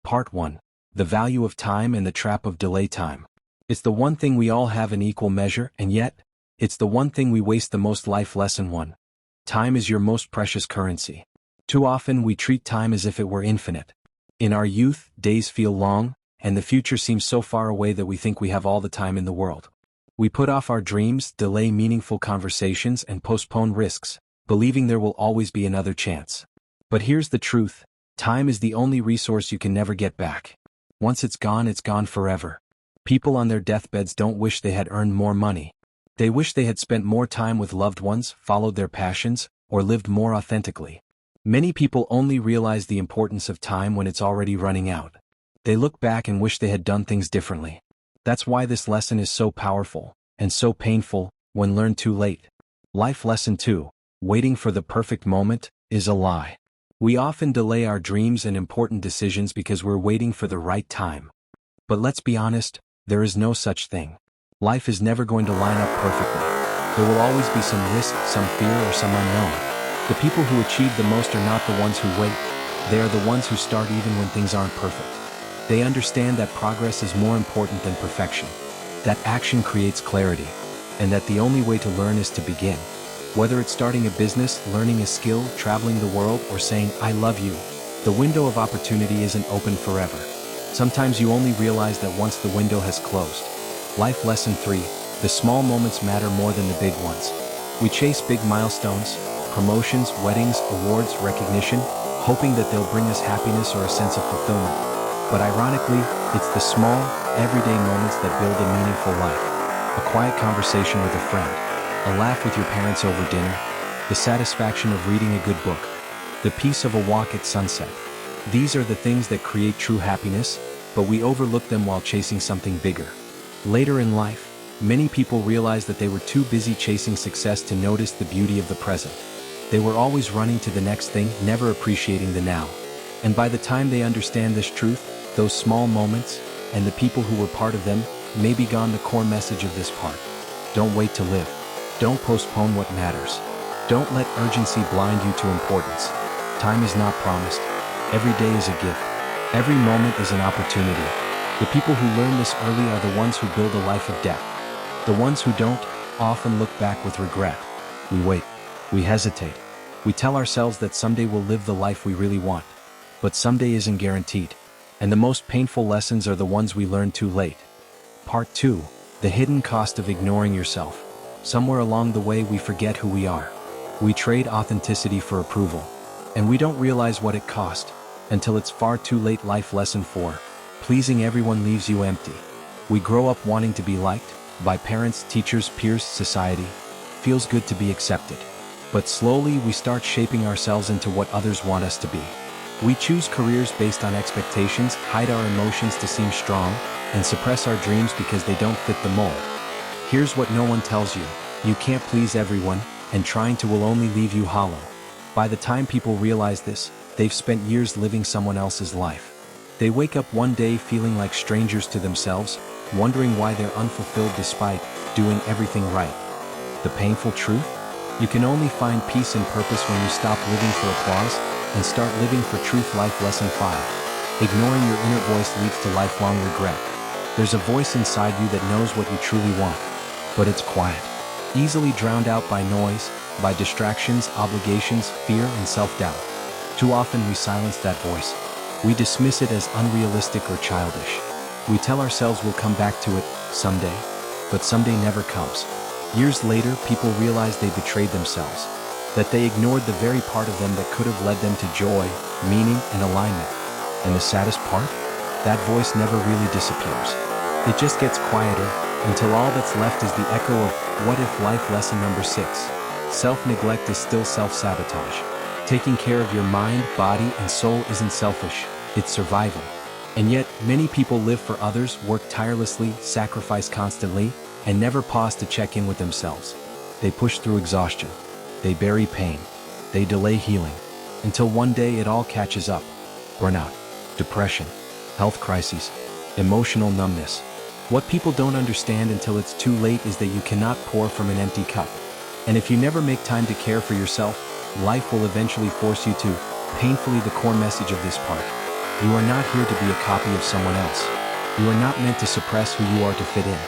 Part 1. The Value of Time and the Trap of Delay. Time. It's the one thing we all have in equal measure, and yet, it's the one thing we waste the most. Life Lesson 1. Time is your most precious currency. Too often we treat time as if it were infinite. In our youth, days feel long, and the future seems so far away that we think we have all the time in the world. We put off our dreams, delay meaningful conversations, and postpone risks, believing there will always be another chance. But here's the truth. Time is the only resource you can never get back. Once it's gone forever. People on their deathbeds don't wish they had earned more money. They wish they had spent more time with loved ones, followed their passions, or lived more authentically. Many people only realize the importance of time when it's already running out. They look back and wish they had done things differently. That's why this lesson is so powerful, and so painful, when learned too late. Life Lesson 2. Waiting for the perfect moment is a lie. We often delay our dreams and important decisions because we're waiting for the right time. But let's be honest, there is no such thing. Life is never going to line up perfectly. There will always be some risk, some fear, or some unknown. The people who achieve the most are not the ones who wait. They are the ones who start even when things aren't perfect. They understand that progress is more important than perfection, that action creates clarity, and that the only way to learn is to begin. Whether it's starting a business, learning a skill, traveling the world, or saying, "I love you," the window of opportunity isn't open forever. Sometimes you only realize that once the window has closed. Life Lesson 3. The small moments matter more than the big ones. We chase big milestones, promotions, weddings, awards, recognition, hoping that they'll bring us happiness or a sense of fulfillment. But ironically, it's the small, everyday moments that build a meaningful life. A quiet conversation with a friend, a laugh with your parents over dinner, the satisfaction of reading a good book, the peace of a walk at sunset. These are the things that create true happiness, but we overlook them while chasing something bigger. Later in life, many people realize that they were too busy chasing success to notice the beauty of the present. They were always running to the next thing, never appreciating the now. And by the time they understand this truth, those small moments, and the people who were part of them, may be gone. The core message of this part. Don't wait to live. Don't postpone what matters. Don't let urgency blind you to importance. Time is not promised. Every day is a gift. Every moment is an opportunity. The people who learn this early are the ones who build a life of depth. The ones who don't often look back with regret. We wait. We hesitate. We tell ourselves that someday we'll live the life we really want. But someday isn't guaranteed. And the most painful lessons are the ones we learn too late. Part 2. The hidden cost of ignoring yourself. Somewhere along the way we forget who we are. We trade authenticity for approval. And we don't realize what it cost, until it's far too late. Life Lesson 4. Pleasing everyone leaves you empty. We grow up wanting to be liked, by parents, teachers, peers, society. Feels good to be accepted. But slowly we start shaping ourselves into what others want us to be. We choose careers based on expectations, hide our emotions to seem strong, and suppress our dreams because they don't fit the mold. Here's what no one tells you. You can't please everyone, and trying to will only leave you hollow. By the time people realize this, they've spent years living someone else's life. They wake up one day feeling like strangers to themselves, wondering why they're unfulfilled despite doing everything right. The painful truth? You can only find peace and purpose when you stop living for applause and start living for truth. Life Lesson 5. Ignoring your inner voice leads to lifelong regret. There's a voice inside you that knows what you truly want. But it's quiet, easily drowned out by noise, by distractions, obligations, fear, and self-doubt. Too often we silence that voice. We dismiss it as unrealistic or childish. We tell ourselves we'll come back to it someday, but someday never comes. Years later, people realize they betrayed themselves, that they ignored the very part of them that could have led them to joy, meaning, and alignment. And the saddest part? That voice never really disappears. It just gets quieter, until all that's left is the echo of what if. Life Lesson number 6. Self-neglect is still self-sabotage. Taking care of your mind, body, and soul isn't selfish, it's survival. And yet, many people live for others, work tirelessly, sacrifice constantly, and never pause to check in with themselves. They push through exhaustion. They bury pain. They delay healing. Until one day it all catches up. Burnout, depression, health crises, emotional numbness. What people don't understand until it's too late is that you cannot pour from an empty cup. And if you never make time to care for yourself, life will eventually force you to. Painfully, the core message of this part. You are not here to be a copy of someone else. You are not meant to suppress who you are to fit in.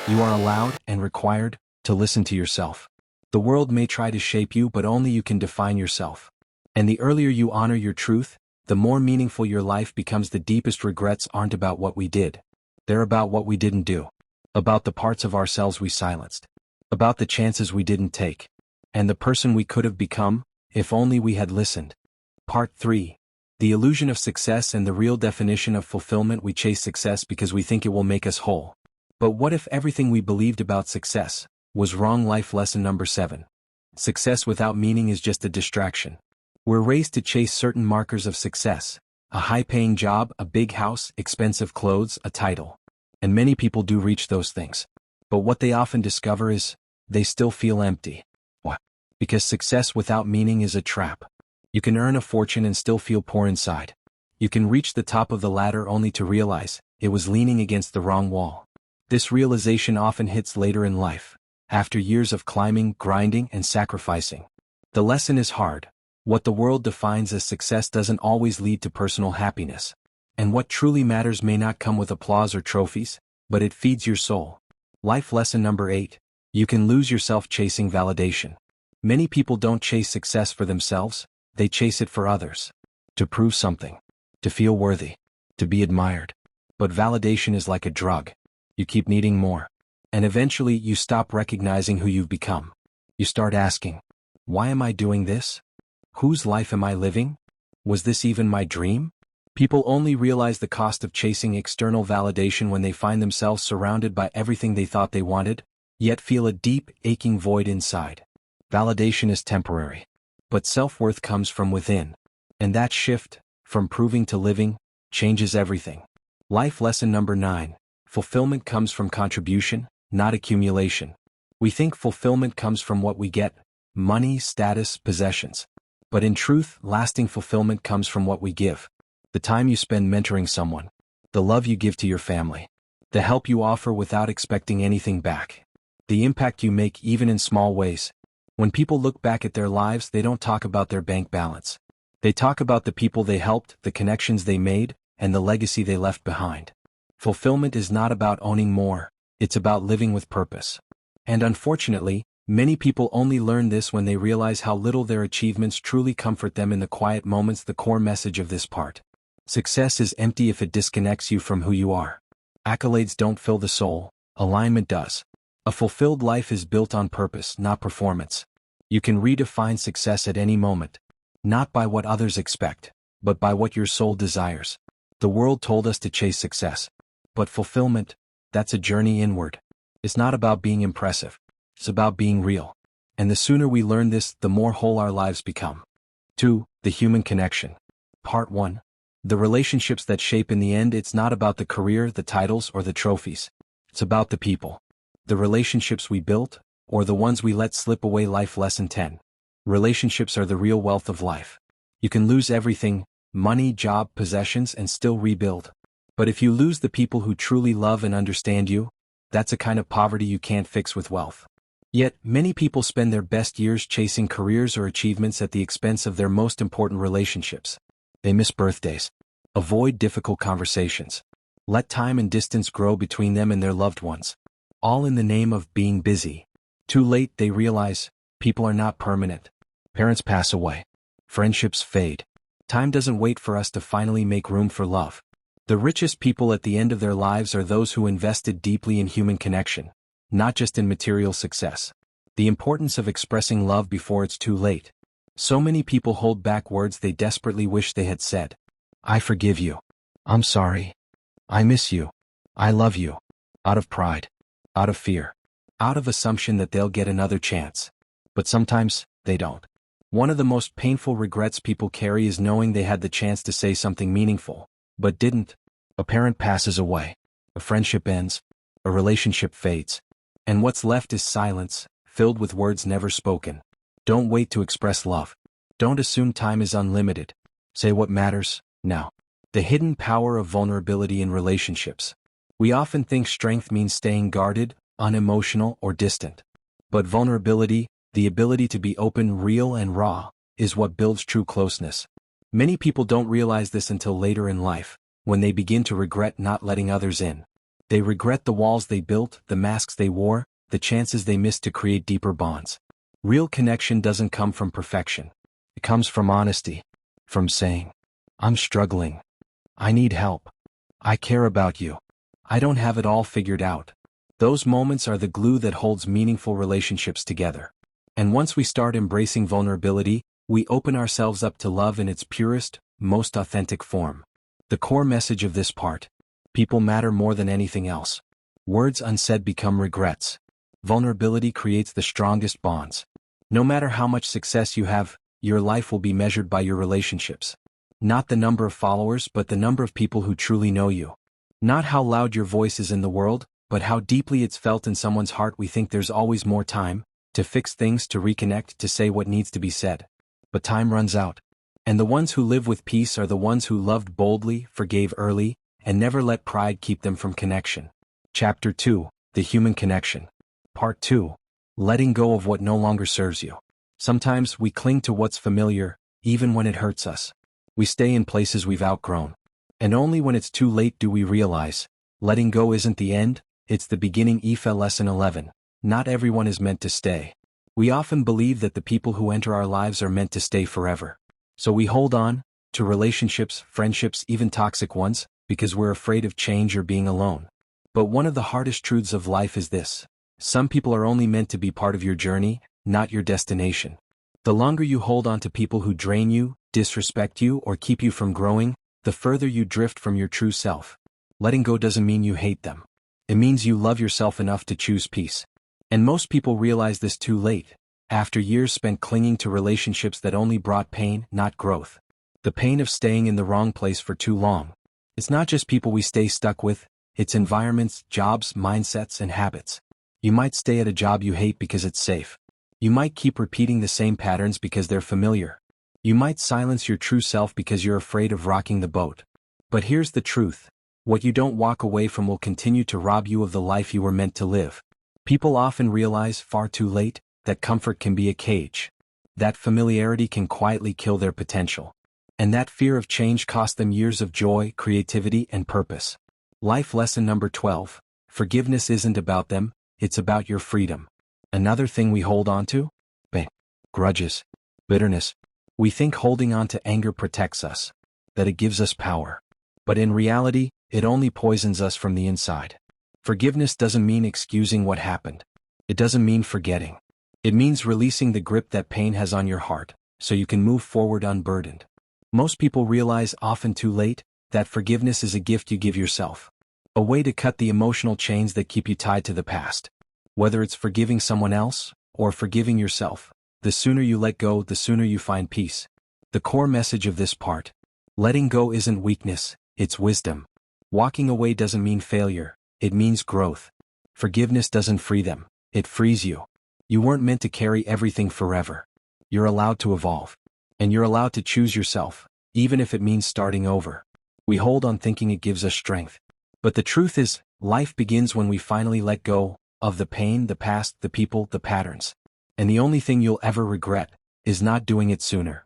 You are allowed and required to listen to yourself. The world may try to shape you, but only you can define yourself. And the earlier you honor your truth, the more meaningful your life becomes. The deepest regrets aren't about what we did. They're about what we didn't do. About the parts of ourselves we silenced. About the chances we didn't take. And the person we could have become, if only we had listened. Part 3. The illusion of success and the real definition of fulfillment. We chase success because we think it will make us whole. But what if everything we believed about success was wrong? Life lesson number 7. Success without meaning is just a distraction. We're raised to chase certain markers of success: a high-paying job, a big house, expensive clothes, a title. And many people do reach those things. But what they often discover is, they still feel empty. Why? Because success without meaning is a trap. You can earn a fortune and still feel poor inside. You can reach the top of the ladder only to realize it was leaning against the wrong wall. This realization often hits later in life, after years of climbing, grinding, and sacrificing. The lesson is hard. What the world defines as success doesn't always lead to personal happiness. And what truly matters may not come with applause or trophies, but it feeds your soul. Life lesson number 8. You can lose yourself chasing validation. Many people don't chase success for themselves, they chase it for others. To prove something. To feel worthy. To be admired. But validation is like a drug. You keep needing more. And eventually you stop recognizing who you've become. You start asking, why am I doing this? Whose life am I living? Was this even my dream? People only realize the cost of chasing external validation when they find themselves surrounded by everything they thought they wanted, yet feel a deep, aching void inside. Validation is temporary. But self-worth comes from within. And that shift, from proving to living, changes everything. Life lesson number 9. Fulfillment comes from contribution, not accumulation. We think fulfillment comes from what we get: money, status, possessions. But in truth, lasting fulfillment comes from what we give. The time you spend mentoring someone. The love you give to your family. The help you offer without expecting anything back. The impact you make even in small ways. When people look back at their lives, they don't talk about their bank balance. They talk about the people they helped, the connections they made, and the legacy they left behind. Fulfillment is not about owning more, it's about living with purpose. And unfortunately, many people only learn this when they realize how little their achievements truly comfort them in the quiet moments. The core message of this part. Success is empty if it disconnects you from who you are. Accolades don't fill the soul, alignment does. A fulfilled life is built on purpose, not performance. You can redefine success at any moment. Not by what others expect, but by what your soul desires. The world told us to chase success. But fulfillment, that's a journey inward. It's not about being impressive. It's about being real. And the sooner we learn this, the more whole our lives become. 2. The human connection. Part 1. The relationships that shape in the end. It's not about the career, the titles, or the trophies. It's about the people. The relationships we built, or the ones we let slip away. Life lesson 10. Relationships are the real wealth of life. You can lose everything: money, job, possessions, and still rebuild. But if you lose the people who truly love and understand you, that's a kind of poverty you can't fix with wealth. Yet, many people spend their best years chasing careers or achievements at the expense of their most important relationships. They miss birthdays. Avoid difficult conversations. Let time and distance grow between them and their loved ones. All in the name of being busy. Too late, they realize, people are not permanent. Parents pass away. Friendships fade. Time doesn't wait for us to finally make room for love. The richest people at the end of their lives are those who invested deeply in human connection, not just in material success. The importance of expressing love before it's too late. So many people hold back words they desperately wish they had said. I forgive you. I'm sorry. I miss you. I love you. Out of pride. Out of fear. Out of assumption that they'll get another chance. But sometimes, they don't. One of the most painful regrets people carry is knowing they had the chance to say something meaningful, but didn't. A parent passes away. A friendship ends. A relationship fades. And what's left is silence, filled with words never spoken. Don't wait to express love. Don't assume time is unlimited. Say what matters, now. The hidden power of vulnerability in relationships. We often think strength means staying guarded, unemotional, or distant. But vulnerability, the ability to be open, real, and raw, is what builds true closeness. Many people don't realize this until later in life, when they begin to regret not letting others in. They regret the walls they built, the masks they wore, the chances they missed to create deeper bonds. Real connection doesn't come from perfection. It comes from honesty. From saying, I'm struggling. I need help. I care about you. I don't have it all figured out. Those moments are the glue that holds meaningful relationships together. And once we start embracing vulnerability, we open ourselves up to love in its purest, most authentic form. The core message of this part: people matter more than anything else. Words unsaid become regrets. Vulnerability creates the strongest bonds. No matter how much success you have, your life will be measured by your relationships. Not the number of followers, but the number of people who truly know you. Not how loud your voice is in the world, but how deeply it's felt in someone's heart. We think there's always more time to fix things, to reconnect, to say what needs to be said. But time runs out. And the ones who live with peace are the ones who loved boldly, forgave early, and never let pride keep them from connection. Chapter 2: The Human Connection. Part 2: Letting go of what no longer serves you. Sometimes we cling to what's familiar, even when it hurts us. We stay in places we've outgrown. And only when it's too late do we realize, letting go isn't the end, it's the beginning. IFA Lesson 11. Not everyone is meant to stay. We often believe that the people who enter our lives are meant to stay forever. So we hold on to relationships, friendships, even toxic ones, because we're afraid of change or being alone. But one of the hardest truths of life is this: some people are only meant to be part of your journey, not your destination. The longer you hold on to people who drain you, disrespect you, or keep you from growing, the further you drift from your true self. Letting go doesn't mean you hate them. It means you love yourself enough to choose peace. And most people realize this too late, after years spent clinging to relationships that only brought pain, not growth. The pain of staying in the wrong place for too long. It's not just people we stay stuck with, it's environments, jobs, mindsets, and habits. You might stay at a job you hate because it's safe. You might keep repeating the same patterns because they're familiar. You might silence your true self because you're afraid of rocking the boat. But here's the truth: what you don't walk away from will continue to rob you of the life you were meant to live. People often realize, far too late, that comfort can be a cage. That familiarity can quietly kill their potential. And that fear of change cost them years of joy, creativity, and purpose. Life lesson number 12. Forgiveness isn't about them, it's about your freedom. Another thing we hold on to? Grudges. Bitterness. We think holding on to anger protects us, that it gives us power. But in reality, it only poisons us from the inside. Forgiveness doesn't mean excusing what happened. It doesn't mean forgetting. It means releasing the grip that pain has on your heart, so you can move forward unburdened. Most people realize, often too late, that forgiveness is a gift you give yourself. A way to cut the emotional chains that keep you tied to the past. Whether it's forgiving someone else, or forgiving yourself, the sooner you let go, the sooner you find peace. The core message of this part: letting go isn't weakness, it's wisdom. Walking away doesn't mean failure, it means growth. Forgiveness doesn't free them, it frees you. You weren't meant to carry everything forever. You're allowed to evolve. And you're allowed to choose yourself, even if it means starting over. We hold on thinking it gives us strength. But the truth is, life begins when we finally let go of the pain, the past, the people, the patterns. And the only thing you'll ever regret is not doing it sooner.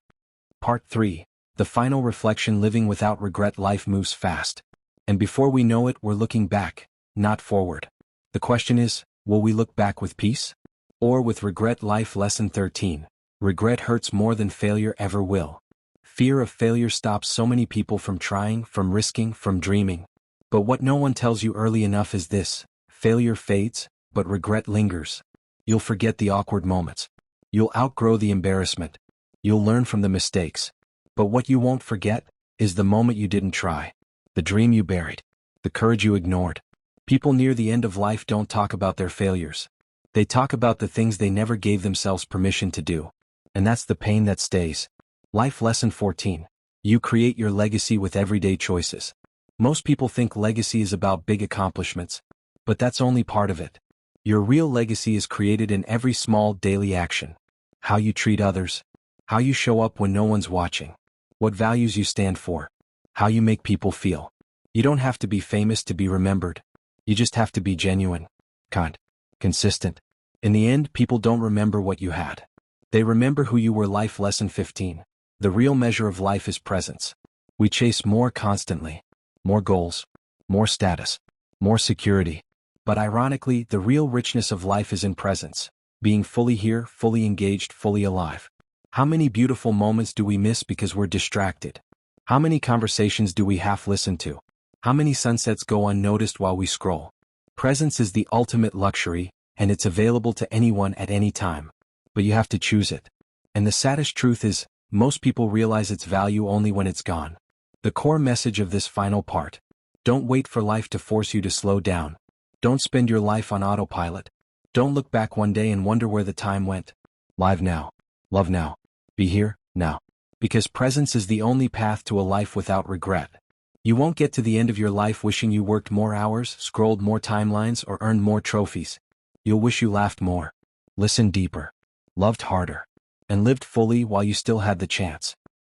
Part 3. The final reflection: living without regret. Life moves fast. And before we know it, we're looking back, not forward. The question is, will we look back with peace? Or with regret? Life lesson 13. Regret hurts more than failure ever will. Fear of failure stops so many people from trying, from risking, from dreaming. But what no one tells you early enough is this: failure fades, but regret lingers. You'll forget the awkward moments. You'll outgrow the embarrassment. You'll learn from the mistakes. But what you won't forget is the moment you didn't try, the dream you buried, the courage you ignored. People near the end of life don't talk about their failures. They talk about the things they never gave themselves permission to do. And that's the pain that stays. Life lesson 14. You create your legacy with everyday choices. Most people think legacy is about big accomplishments, but that's only part of it. Your real legacy is created in every small daily action. How you treat others. How you show up when no one's watching. What values you stand for. How you make people feel. You don't have to be famous to be remembered. You just have to be genuine, kind, consistent. In the end, people don't remember what you had. They remember who you were. Life lesson 15. The real measure of life is presence. We chase more constantly. More goals. More status. More security. But ironically, the real richness of life is in presence. Being fully here, fully engaged, fully alive. How many beautiful moments do we miss because we're distracted? How many conversations do we half listen to? How many sunsets go unnoticed while we scroll? Presence is the ultimate luxury, and it's available to anyone at any time. But you have to choose it. And the saddest truth is, most people realize its value only when it's gone. The core message of this final part: don't wait for life to force you to slow down. Don't spend your life on autopilot. Don't look back one day and wonder where the time went. Live now. Love now. Be here, now. Because presence is the only path to a life without regret. You won't get to the end of your life wishing you worked more hours, scrolled more timelines, or earned more trophies. You'll wish you laughed more, listened deeper, loved harder, and lived fully while you still had the chance.